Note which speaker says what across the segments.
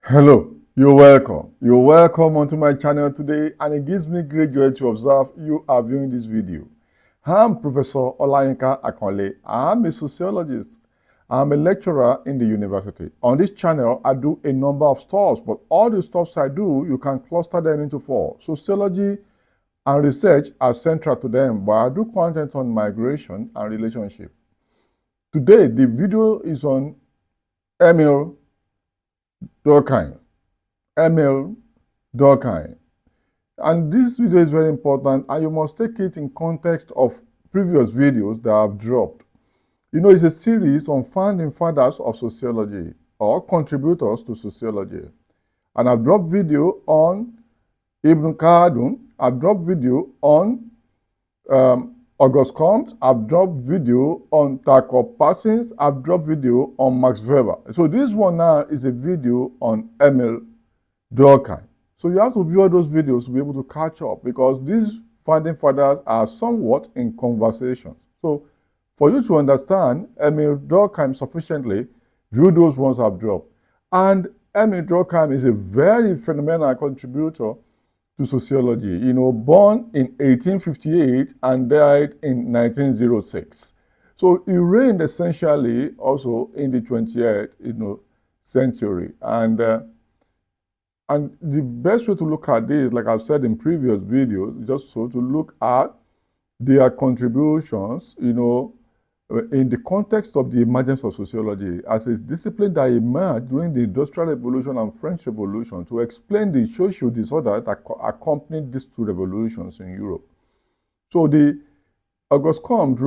Speaker 1: Hello, you're welcome. You're welcome onto my channel today, and it gives me great joy to observe you are viewing this video. I'm Professor Olayinka Akanle. I'm a sociologist. I'm a lecturer in the university. On this channel, I do a number of stuff, but all the stuffs I do, you can cluster them into four. Sociology and research are central to them, but I do content on migration and relationship. Today, the video is on Émile Durkheim. Émile Durkheim. And this video is very important, and you must take it in context of previous videos that I've dropped. You know, it's a series on founding fathers of sociology or contributors to sociology. And I've dropped video on Ibn Khaldun, I've dropped video on August Comte, I've dropped video on Tucker Parsons, I've dropped video on Max Weber. So this one now is a video on Émile Durkheim. So you have to view all those videos to be able to catch up, because these founding fathers are somewhat in conversations. So for you to understand Émile Durkheim sufficiently, view those ones I've dropped. And Émile Durkheim is a very phenomenal contributor to sociology. You know, born in 1858 and died in 1906. So he reigned essentially also in the 20th, century. And the best way to look at this, like I've said in previous videos, is just so to look at their contributions, in the context of the emergence of sociology as a discipline that emerged during the Industrial Revolution and French Revolution to explain the social disorder that accompanied these two revolutions in Europe. So the Auguste Comte,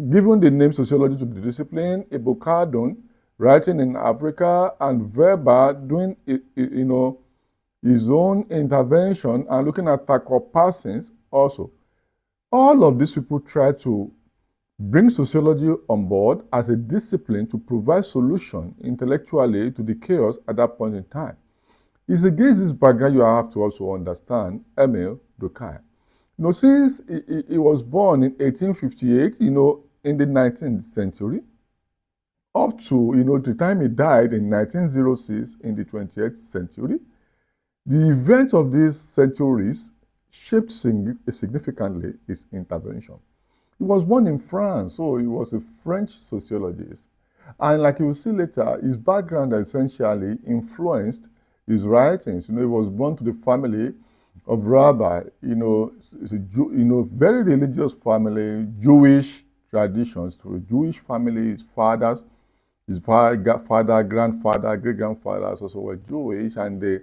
Speaker 1: given the name sociology to the discipline, Ibn Khaldun, writing in Africa, and Weber doing, his own intervention and looking at Tucker Parsons also. All of these people try to bring sociology on board as a discipline to provide solution intellectually to the chaos at that point in time. It's against this background you have to also understand Émile Durkheim. Since he was born in 1858, in the 19th century, up to, the time he died in 1906 in the 20th century, the events of these centuries shaped significantly his intervention. He was born in France, so he was a French sociologist. And like you will see later, his background essentially influenced his writings. He was born to the family of rabbi, it's a very religious family, Jewish traditions. To a Jewish family, his father, grandfather, great-grandfathers also were Jewish, and they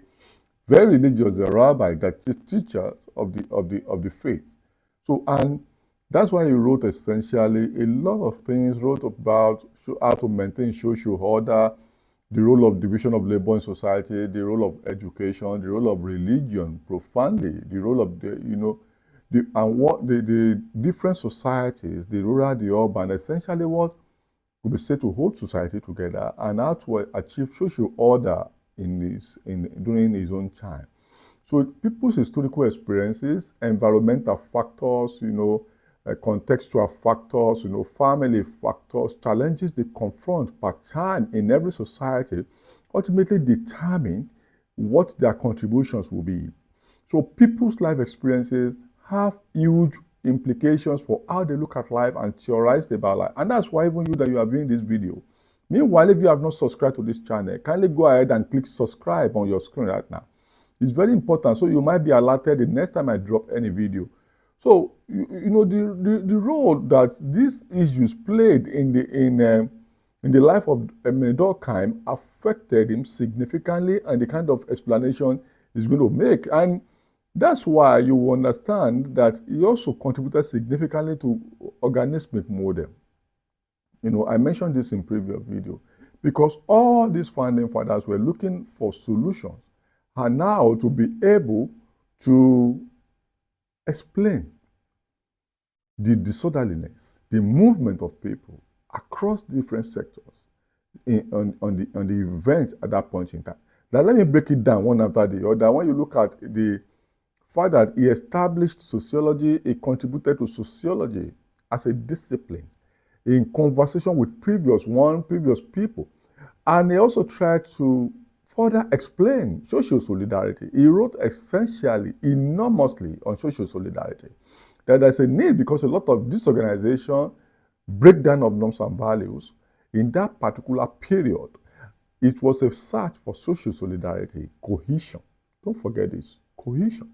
Speaker 1: very religious, a rabbi that is teachers of the faith. So, and that's why he wrote essentially a lot of things, wrote about how to maintain social order, the role of division of labor in society, the role of education, the role of religion profoundly, the role of the different societies, the rural, the urban, essentially what could be said to hold society together, and how to achieve social order during his own time. So people's historical experiences, environmental factors, contextual factors, family factors, challenges they confront per time in every society, ultimately determine what their contributions will be. So people's life experiences have huge implications for how they look at life and theorize about life. And that's why even you that you are viewing this video. Meanwhile, if you have not subscribed to this channel, kindly go ahead and click subscribe on your screen right now. It's very important, so you might be alerted the next time I drop any video. So, the role that these issues played in the life of Émile Durkheim affected him significantly, and the kind of explanation he's going to make. And that's why you will understand that he also contributed significantly to organismic model. I mentioned this in previous video, because all these founding fathers were looking for solutions, and now to be able to explain the disorderliness, the movement of people across different sectors on the events at that point in time. Now let me break it down one after the other. When you look at the fact that he established sociology, he contributed to sociology as a discipline in conversation with previous people. And he also tried to further explained social solidarity. He wrote essentially, enormously on social solidarity. That there's a need because a lot of disorganization, breakdown of norms and values in that particular period. It was a search for social solidarity, cohesion. Don't forget this, cohesion.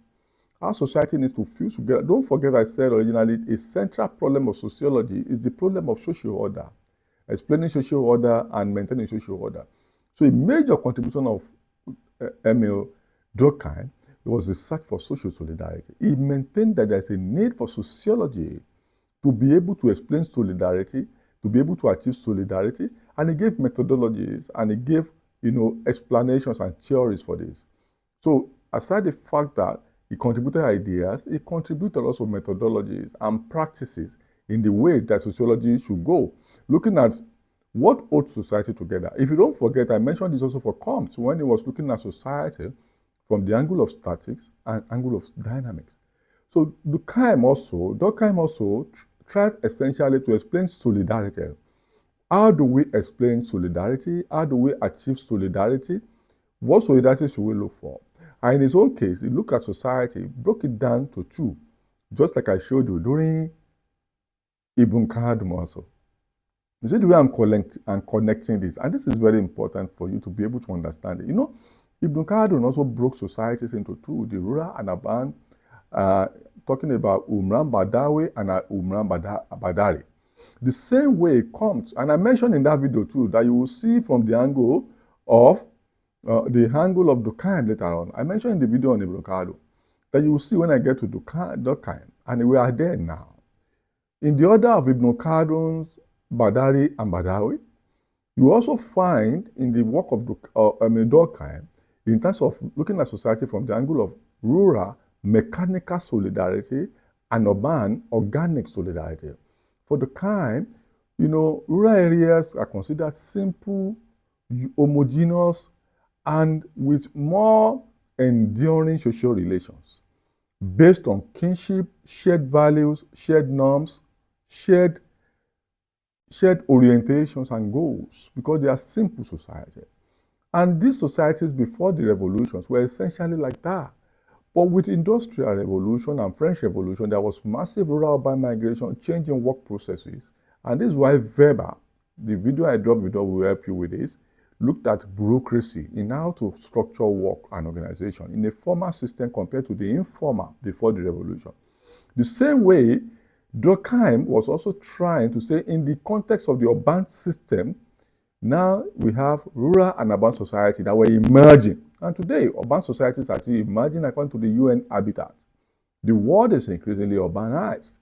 Speaker 1: Our society needs to fuse together. Don't forget I said originally, a central problem of sociology is the problem of social order, explaining social order and maintaining social order. So a major contribution of Émile Durkheim was the search for social solidarity. He maintained that there's a need for sociology to be able to explain solidarity, to be able to achieve solidarity, and he gave methodologies and he gave, explanations and theories for this. So aside the fact that he contributed ideas, he contributed also methodologies and practices in the way that sociology should go, looking at what holds society together. If you don't forget, I mentioned this also for Comte when he was looking at society from the angle of statics and angle of dynamics. So Durkheim also tried essentially to explain solidarity. How do we explain solidarity? How do we achieve solidarity? What solidarity should we look for? And in his own case, he looked at society, broke it down to two, just like I showed you during Ibn Khaldun also. You see the way I'm connecting this, and this is very important for you to be able to understand it. Ibn Khaldun also broke societies into two, the rural and urban, talking about Umran Badawi and Umran Badari. The same way it comes, and I mentioned in that video too, that you will see from the angle of Durkheim later on. I mentioned in the video on Ibn Khaldun that you will see when I get to Durkheim, and we are there now. In the order of Ibn Khaldun's Badari and Badawi, you also find in the work of Durkheim, in terms of looking at society from the angle of rural, mechanical solidarity and urban, organic solidarity. For Durkheim, rural areas are considered simple, homogeneous, and with more enduring social relations based on kinship, shared values, shared norms, shared orientations and goals, because they are simple societies. And these societies before the revolutions were essentially like that. But with Industrial Revolution and French Revolution, there was massive rural-urban migration, changing work processes. And this is why Weber, the video I dropped with will help you with this, looked at bureaucracy in how to structure work and organization in a formal system compared to the informal before the revolution. The same way, Durkheim was also trying to say in the context of the urban system, now we have rural and urban society that were emerging. And today, urban societies are actually emerging according to the UN Habitat. The world is increasingly urbanized.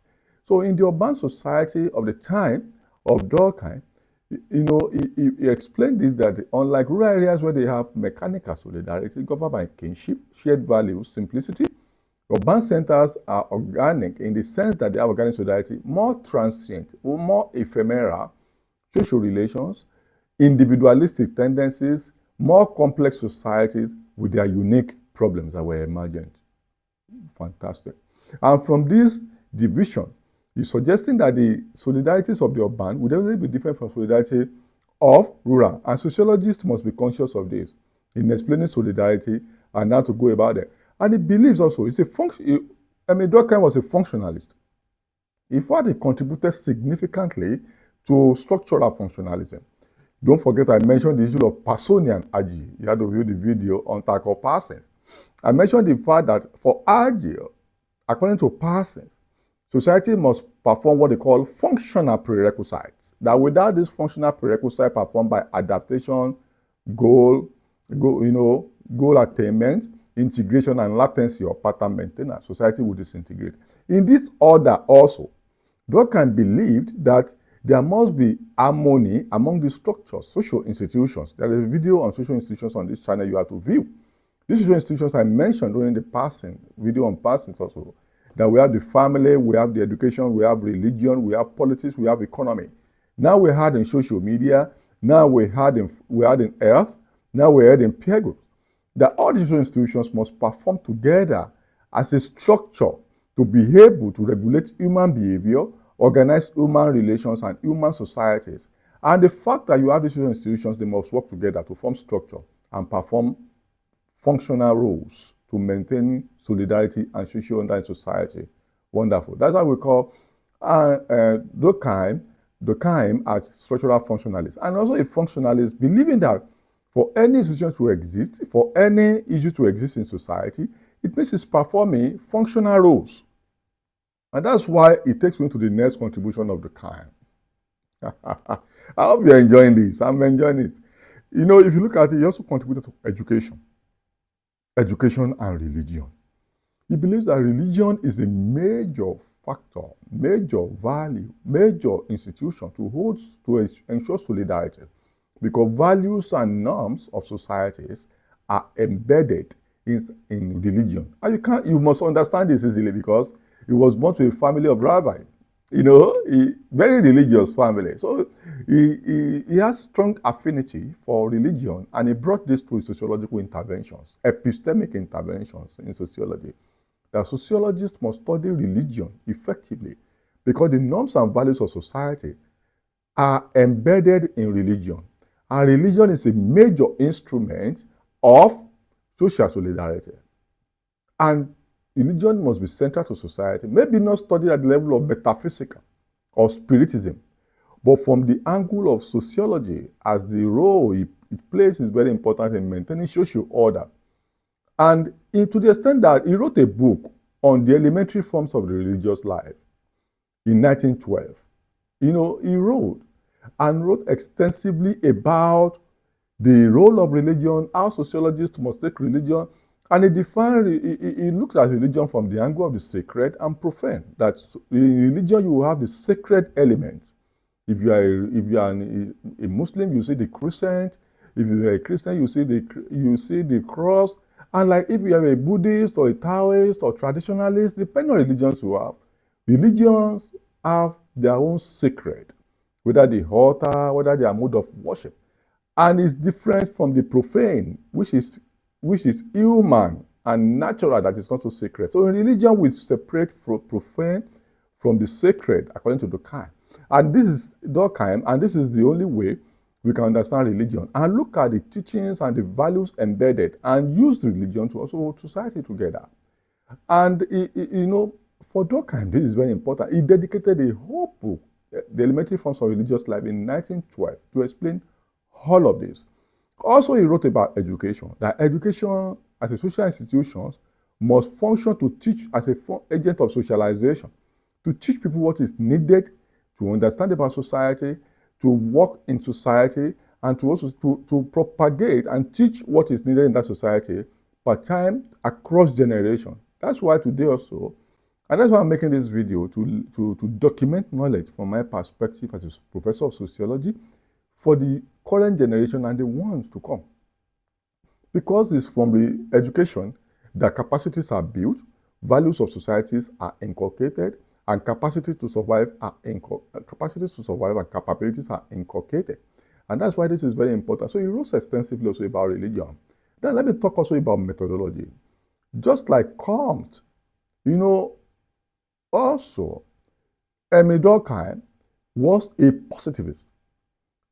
Speaker 1: So in the urban society of the time of Durkheim, he explained this, that unlike rural areas where they have mechanical solidarity governed by kinship, shared values, simplicity, urban centers are organic in the sense that they have organic solidarity, more transient, more ephemeral social relations, individualistic tendencies, more complex societies with their unique problems that were emergent. Fantastic. And from this division, he's suggesting that the solidarities of the urban would definitely be different from solidarity of rural. And sociologists must be conscious of this in explaining solidarity and how to go about it. And he believes also, Durkheim was a functionalist. In fact, he contributed significantly to structural functionalism. Don't forget I mentioned the issue of Parsonian Agile. You had to view the video on Tucker Parsons. I mentioned the fact that for Agile, according to Parsons, society must perform what they call functional prerequisites. That without this functional prerequisite performed by adaptation, goal attainment, integration, and latency or pattern maintenance, society will disintegrate. In this order also, Durkheim believed that there must be harmony among the structures, social institutions. There is a video on social institutions on this channel you have to view. These social institutions I mentioned during the video on Parsons also. That we have the family, we have the education, we have religion, we have politics, we have economy. Now we had in social media, now we had in health, now we had in peer groups. That all these institutions must perform together as a structure to be able to regulate human behavior, organize human relations and human societies. And the fact that you have these institutions, they must work together to form structure. and perform functional roles to maintain solidarity and social order in society. Wonderful. That's what we call Durkheim as structural functionalist, and also a functionalist believing that for any institution to exist, for any issue to exist in society, it means it's performing functional roles. And that's why it takes me to the next contribution of Durkheim. I hope you're enjoying this. I'm enjoying it. You know, if you look at it, he also contributed to education and religion. He believes that religion is a major factor, major value, major institution to ensure solidarity, because values and norms of societies are embedded in religion. And you must understand this easily, because he was born to a family of rabbis. You know, very religious family. So he has strong affinity for religion, and he brought this to his sociological interventions, epistemic interventions in sociology. That sociologists must study religion effectively, because the norms and values of society are embedded in religion. And religion is a major instrument of social solidarity. And religion must be central to society, maybe not studied at the level of metaphysical or spiritism, but from the angle of sociology, as the role it plays is very important in maintaining social order. And to the extent that he wrote a book on the elementary forms of the religious life in 1912. You know, he wrote extensively about the role of religion, how sociologists must take religion, and he looked at religion from the angle of the sacred and profane. That in religion you will have the sacred element. If you are a Muslim, you see the crescent. If you are a Christian, you see the cross. And like if you are a Buddhist or a Taoist or traditionalist, depending on religions you have, religions have their own sacred, whether the altar, whether their mode of worship. And it's different from the profane, which is human and natural, that is not so sacred. So in religion, we separate profane from the sacred, according to Durkheim. And this is Durkheim, and this is the only way we can understand religion and look at the teachings and the values embedded and use religion to also hold society together. And, you know, for Durkheim, this is very important. He dedicated a whole book, The Elementary Forms of Religious Life, in 1912 to explain all of this. Also, he wrote about education, that education as a social institution must function to teach as an agent of socialization, to teach people what is needed to understand about society, to work in society, and to also to propagate and teach what is needed in that society per time across generation. That's why today also, and that's why I'm making this video, to document knowledge from my perspective as a professor of sociology for the current generation and the ones to come. Because it's from the education that capacities are built, values of societies are inculcated, and capacities to survive and capabilities are inculcated. And that's why this is very important. So he wrote extensively also about religion. Then let me talk also about methodology. Just like Kant, you know, also Émile Durkheim was a positivist.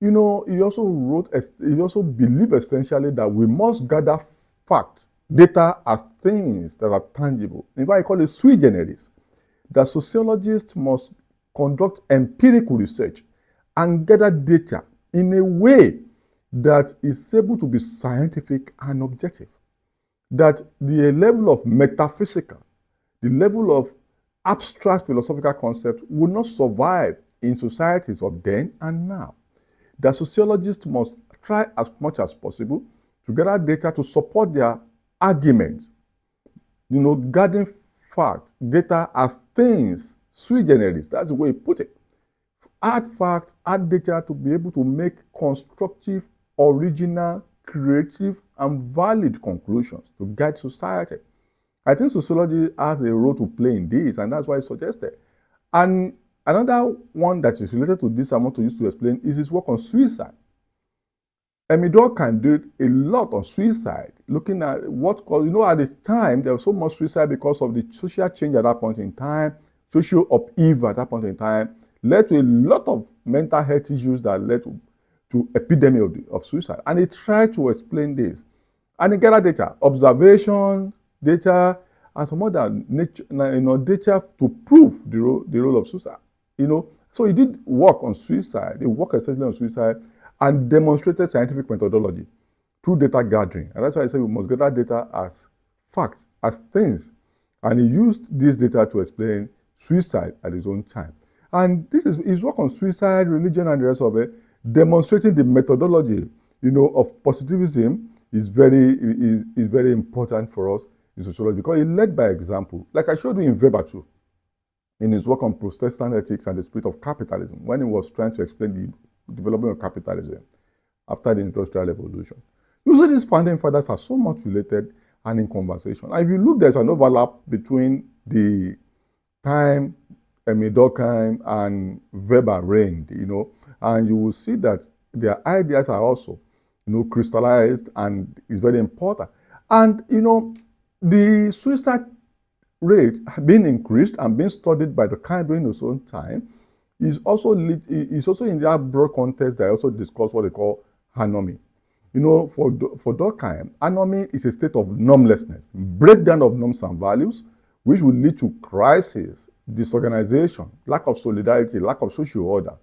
Speaker 1: You know, he also believed essentially that we must gather facts, data as things that are tangible. In fact, I call it sui generis. That sociologists must conduct empirical research and gather data in a way that is able to be scientific and objective. That the level of metaphysical, the level of abstract philosophical concept will not survive in societies of then and now. That sociologists must try as much as possible to gather data to support their arguments. You know, gathering facts, data as things, sui generis, that's the way he put it. Add facts, add data to be able to make constructive, original, creative, and valid conclusions to guide society. I think sociology has a role to play in this, and that's why I suggested. And another one that is related to this I want to use to explain is his work on suicide. Émile Durkheim did a lot on suicide, looking at at this time, there was so much suicide because of the social change at that point in time, social upheaval at that point in time, led to a lot of mental health issues that led to epidemic of suicide. And he tried to explain this. And he gathered data, observation, data, and some other nature, data to prove the role of suicide. So he did work on suicide. He worked essentially on suicide and demonstrated scientific methodology through data gathering. And that's why I say we must gather data as facts, as things. And he used this data to explain suicide at his own time. And this is his work on suicide, religion, and the rest of it, demonstrating the methodology, of positivism is very important for us in sociology because he led by example. Like I showed you in Weber too, in his work on Protestant ethics and the spirit of capitalism, when he was trying to explain the development of capitalism after the Industrial Revolution. Usually these founding fathers are so much related and in conversation. And if you look, there's an overlap between the time Émile Durkheim and Weber reigned, and you will see that their ideas are also, crystallized and is very important. And, the suicide rate being increased and being studied by Durkheim during his own time is also in that broad context that I also discuss what they call anomy. For Durkheim, anomy is a state of normlessness, breakdown of norms and values, which will lead to crisis, disorganization, lack of solidarity, lack of social order.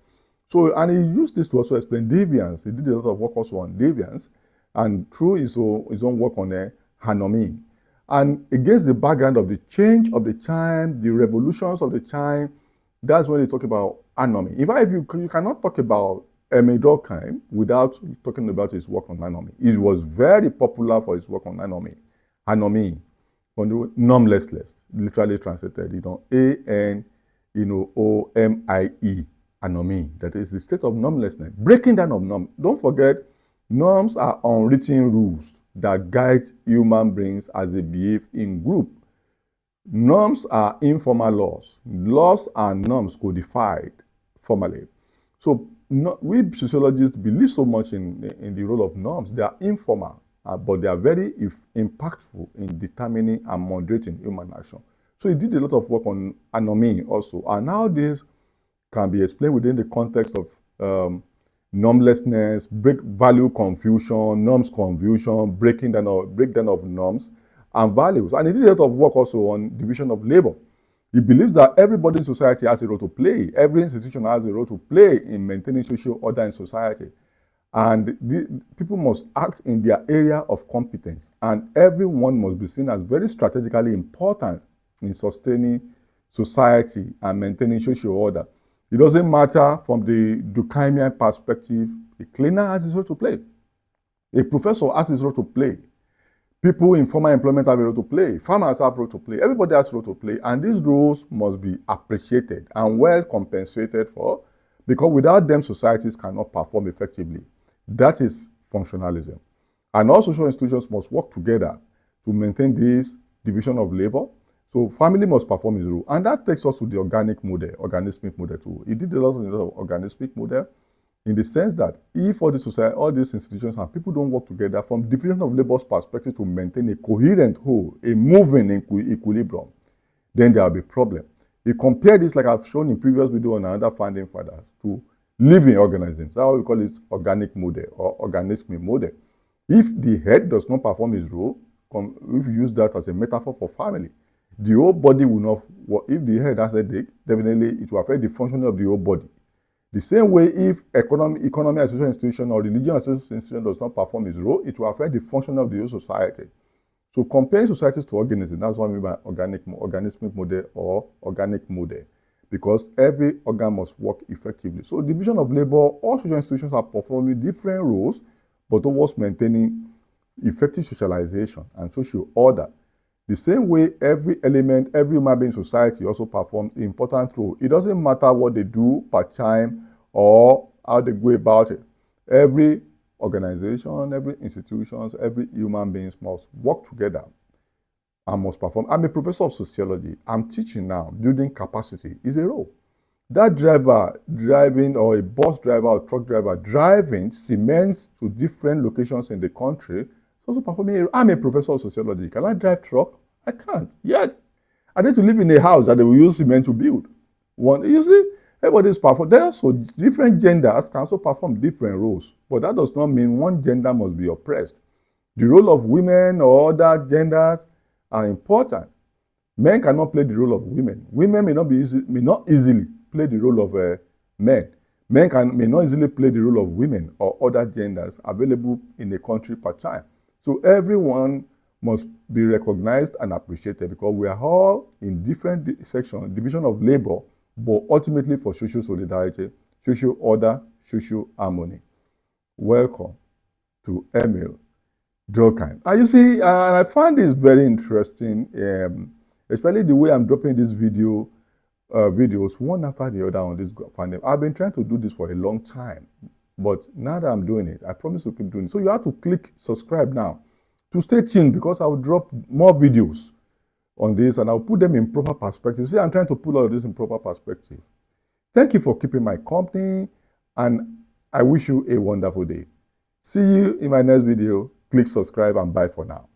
Speaker 1: So, and he used this to also explain deviance. He did a lot of work also on deviance, and through his own work on anomy. And against the background of the change of the time, the revolutions of the time, that's when they talk about anomy. In fact, you cannot talk about Émile Durkheim without talking about his work on anomy. He was very popular for his work on anomy. Anomy, on the normlessness, literally translated, A-N-O-M-I-E, anomy. That is the state of normlessness, breaking down of norms. Don't forget, norms are unwritten rules that guide human beings as they behave in group. Norms are informal laws. Laws and norms codified formally. So we sociologists believe so much in the role of norms. They are informal, but they are very impactful in determining and moderating human action. So he did a lot of work on anomy also. And how this can be explained within the context of normlessness, value confusion, norms confusion, breakdown of norms and values. And he did a lot of work also on division of labor. He believes that everybody in society has a role to play. Every institution has a role to play in maintaining social order in society. And people must act in their area of competence. And everyone must be seen as very strategically important in sustaining society and maintaining social order. It doesn't matter from the Durkheimian perspective. A cleaner has his role to play. A professor has his role to play. People in formal employment have a role to play. Farmers have a role to play. Everybody has a role to play. And these roles must be appreciated and well compensated for, because without them, societies cannot perform effectively. That is functionalism. And all social institutions must work together to maintain this division of labor. So family must perform its role. And that takes us to the organismic model too. He did a lot of organismic model in the sense that if all these institutions and people don't work together from division of labor's perspective to maintain a coherent whole, a moving equilibrium, then there will be a problem. He compared this, like I've shown in previous video on another founding father, to living organisms. That's how we call it organic model or organismic model. If the head does not perform his role, if you use that as a metaphor for family, the whole body will not work. If the head has a headache, definitely it will affect the functioning of the whole body. The same way, if economy as a social institution or religion as a social institution does not perform its role, it will affect the function of the whole society. So comparing societies to organisms, that's what I mean by organismic model or organic model, because every organ must work effectively. So division of labor, all social institutions are performing different roles, but towards maintaining effective socialization and social order. The same way, every element, every human being in society also performs an important role. It doesn't matter what they do part-time or how they go about it. Every organization, every institution, every human being must work together and must perform. I'm a professor of sociology. I'm teaching now. Building capacity is a role. That driver driving, or a bus driver or truck driver driving cements to different locations in the country, also performing. I'm a professor of sociology. Can I drive truck? I can't. Yet, I need to live in a house that they will use cement to build. You see, everybody's performing. There, so different genders can also perform different roles. But that does not mean one gender must be oppressed. The role of women or other genders are important. Men cannot play the role of women. Women may not easily play the role of men. Men may not easily play the role of women or other genders available in a country per time. So everyone must be recognized and appreciated because we are all in different sections, division of labor, but ultimately for social solidarity, social order, social harmony. Welcome to Émile Durkheim. And you see, I find this very interesting, especially the way I'm dropping these videos one after the other on this fandom. I've been trying to do this for a long time, but now that I'm doing it, I promise to keep doing it. So you have to click subscribe now to stay tuned because I'll drop more videos on this and I'll put them in proper perspective. See, I'm trying to put all of this in proper perspective. Thank you for keeping my company and I wish you a wonderful day. See you in my next video. Click subscribe and bye for now.